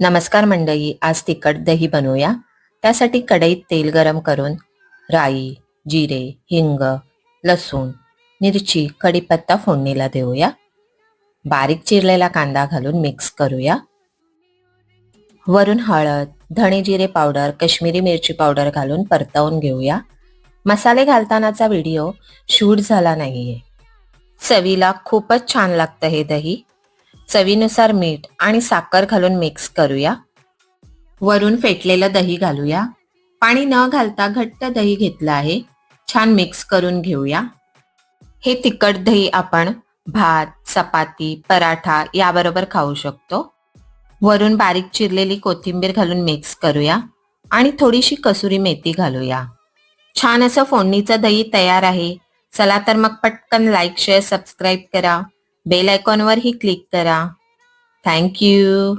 नमस्कार मंडळी, आज तिखट दही बनवूया. त्यासाठी कढईत तेल गरम करून राई, जिरे, हिंग, लसूण, मिरची, कढीपत्ता फोडणीला देऊया. बारीक चिरलेला कांदा घालून मिक्स करूया. वरून हळद, धणे जिरे पावडर, काश्मीरी मिरची पावडर घालून परतवून घेऊया. मसाले घालतानाचा व्हिडिओ शूट झाला नाहीये. चवीला खूपच छान लागतं हे दही. चवीनुसार मीठ आणि साखर घालून मिक्स करूया. वरून फेटलेलं दही घालूया. पाणी न घालता घट्ट दही घेतलं आहे. छान मिक्स करून घेऊया. हे तिखट दही आपण भात, चपाती, पराठा याबरोबर खाऊ शकतो. वरून बारीक चिरलेली कोथिंबीर घालून मिक्स करूया आणि थोडीशी कसुरी मेथी घालूया. छान असं फोडणीचं दही तयार आहे. चला तर मग पटकन लाईक, शेअर, सबस्क्राईब करा. बेल आयकॉनवरही क्लिक करा. Thank you.